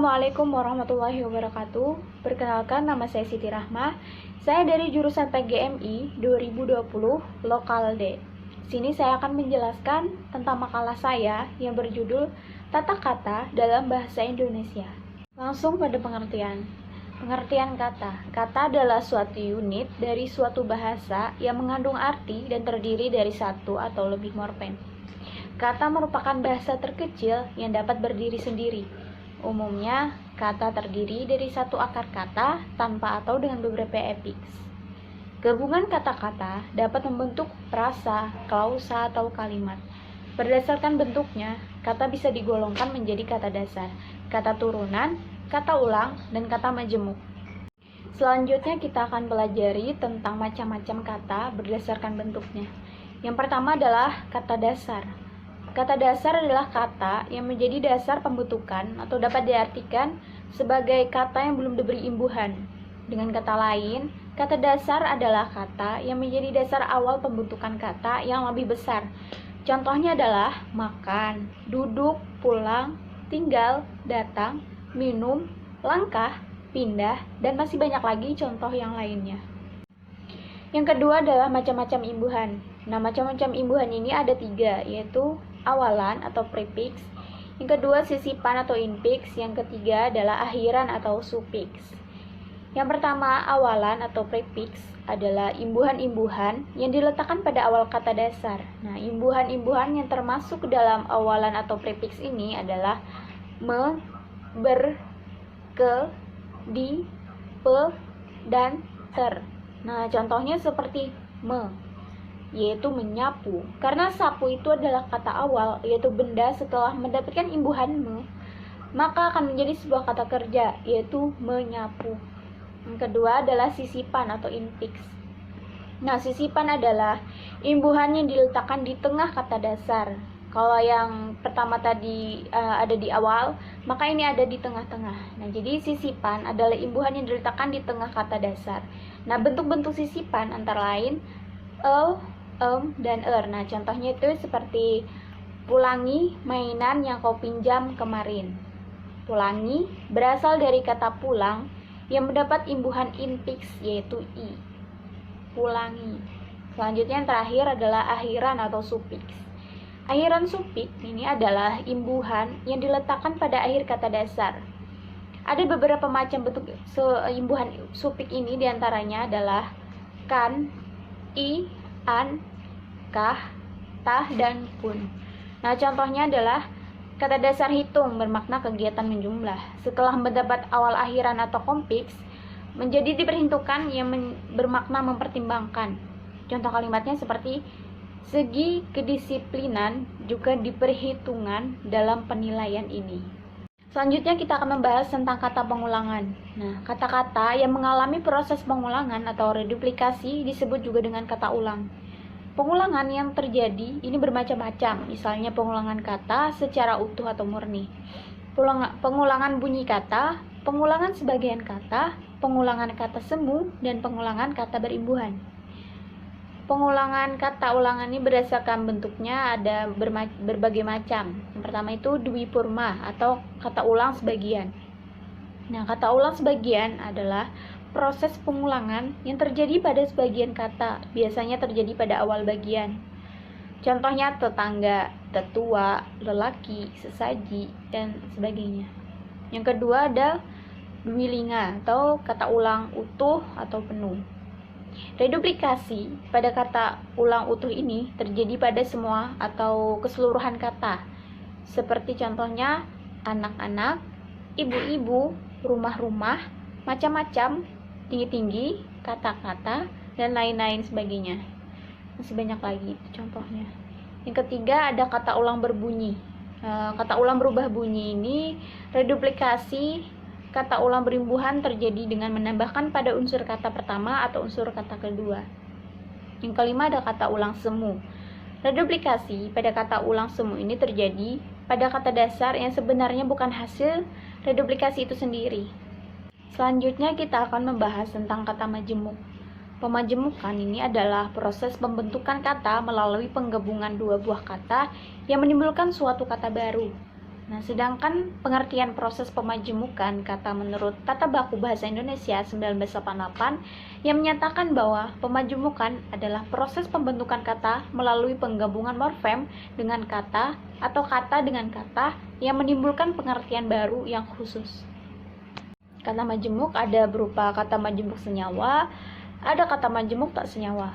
Assalamualaikum warahmatullahi wabarakatuh. Perkenalkan, nama saya Siti Rahma. Saya dari jurusan PGMI 2020 Lokal D. Sini saya akan menjelaskan tentang makalah saya yang berjudul Tata Kata dalam Bahasa Indonesia. Langsung pada pengertian. Pengertian kata. Kata adalah suatu unit dari suatu bahasa yang mengandung arti dan terdiri dari satu atau lebih morfem. Kata merupakan bahasa terkecil yang dapat berdiri sendiri. Umumnya, kata terdiri dari satu akar kata tanpa atau dengan beberapa efiks. Gabungan kata-kata dapat membentuk frasa, klausa, atau kalimat. Berdasarkan bentuknya, kata bisa digolongkan menjadi kata dasar, kata turunan, kata ulang, dan kata majemuk. Selanjutnya kita akan pelajari tentang macam-macam kata berdasarkan bentuknya. Yang pertama adalah kata dasar. Kata dasar adalah kata yang menjadi dasar pembentukan atau dapat diartikan sebagai kata yang belum diberi imbuhan. Dengan kata lain, kata dasar adalah kata yang menjadi dasar awal pembentukan kata yang lebih besar. Contohnya adalah makan, duduk, pulang, tinggal, datang, minum, langkah, pindah, dan masih banyak lagi contoh yang lainnya. Yang kedua adalah macam-macam imbuhan. Nah, macam-macam imbuhan ini ada 3, yaitu awalan atau prefix, yang kedua sisipan atau infiks, yang ketiga adalah akhiran atau sufiks. Yang pertama, awalan atau prefix adalah imbuhan-imbuhan yang diletakkan pada awal kata dasar. Nah, imbuhan-imbuhan yang termasuk ke dalam awalan atau prefix ini adalah me, ber, ke, di, pe, dan ter. Nah, contohnya seperti me, yaitu menyapu. Karena sapu itu adalah kata awal, yaitu benda setelah mendapatkan imbuhan me, maka akan menjadi sebuah kata kerja, yaitu menyapu. Yang kedua adalah sisipan atau infiks. Nah, sisipan adalah imbuhan yang diletakkan di tengah kata dasar. Kalau yang pertama tadi ada di awal, maka ini ada di tengah-tengah. Nah, jadi sisipan adalah imbuhan yang diletakkan di tengah kata dasar. Nah, bentuk-bentuk sisipan antara lain dan Nah, contohnya itu seperti pulangi mainan yang kau pinjam kemarin. Pulangi berasal dari kata pulang yang mendapat imbuhan infiks yaitu i. Pulangi. Selanjutnya yang terakhir adalah akhiran atau sufiks. Akhiran sufiks ini adalah imbuhan yang diletakkan pada akhir kata dasar. Ada beberapa macam bentuk imbuhan sufiks ini, diantaranya adalah kan, i, an, kah, tah, dan kun. Nah, contohnya adalah kata dasar hitung bermakna kegiatan menjumlah. Setelah mendapat awal akhiran atau kompiks, menjadi diperhitungkan yang bermakna mempertimbangkan. Contoh kalimatnya seperti segi kedisiplinan juga diperhitungkan dalam penilaian ini. Selanjutnya kita akan membahas tentang kata pengulangan. Nah, kata-kata yang mengalami proses pengulangan atau reduplikasi disebut juga dengan kata ulang. Pengulangan yang terjadi ini bermacam-macam, misalnya pengulangan kata secara utuh atau murni, pengulangan bunyi kata, pengulangan sebagian kata, pengulangan kata semu, dan pengulangan kata berimbuhan. Pengulangan kata ulangan ini berdasarkan bentuknya ada berbagai macam. Yang pertama itu dwipurma atau kata ulang sebagian. Nah, kata ulang sebagian adalah proses pengulangan yang terjadi pada sebagian kata, biasanya terjadi pada awal bagian. Contohnya tetangga, tetua, lelaki, sesaji, dan sebagainya. Yang kedua ada dwilinga atau kata ulang utuh atau penuh. Reduplikasi pada kata ulang utuh ini terjadi pada semua atau keseluruhan kata, seperti contohnya anak-anak, ibu-ibu, rumah-rumah, macam-macam, tinggi-tinggi, kata-kata, dan lain-lain sebagainya. Masih banyak lagi itu contohnya. Yang ketiga ada kata ulang berbunyi. Kata ulang berubah bunyi ini reduplikasi kata ulang berimbuhan terjadi dengan menambahkan pada unsur kata pertama atau unsur kata kedua. Yang kelima ada kata ulang semu. Reduplikasi pada kata ulang semu ini terjadi pada kata dasar yang sebenarnya bukan hasil reduplikasi itu sendiri. Selanjutnya kita akan membahas tentang kata majemuk. Pemajemukan ini adalah proses pembentukan kata melalui penggabungan dua buah kata yang menimbulkan suatu kata baru. Nah, sedangkan pengertian proses pemajemukan kata menurut Tata Baku Bahasa Indonesia 1988 yang menyatakan bahwa pemajemukan adalah proses pembentukan kata melalui penggabungan morfem dengan kata atau kata dengan kata yang menimbulkan pengertian baru yang khusus. Kata majemuk ada berupa kata majemuk senyawa, ada kata majemuk tak senyawa.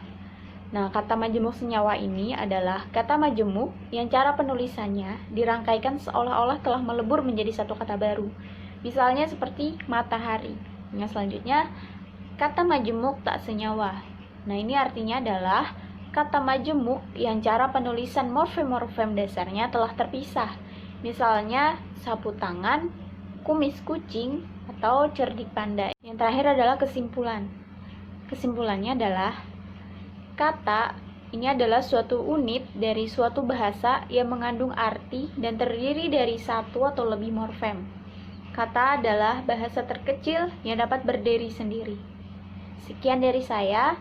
Nah, kata majemuk senyawa ini adalah kata majemuk yang cara penulisannya dirangkaikan seolah-olah telah melebur menjadi satu kata baru. Misalnya seperti matahari. Nah, selanjutnya kata majemuk tak senyawa. Nah, ini artinya adalah kata majemuk yang cara penulisan morfem-morfem dasarnya telah terpisah. Misalnya sapu tangan, kumis kucing, atau cerdik pandai. Yang terakhir adalah kesimpulan. Kesimpulannya adalah kata ini adalah suatu unit dari suatu bahasa yang mengandung arti dan terdiri dari satu atau lebih morfem. Kata adalah bahasa terkecil yang dapat berdiri sendiri. Sekian dari saya.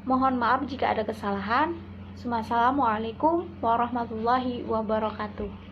Mohon maaf jika ada kesalahan. Wassalamualaikum warahmatullahi wabarakatuh.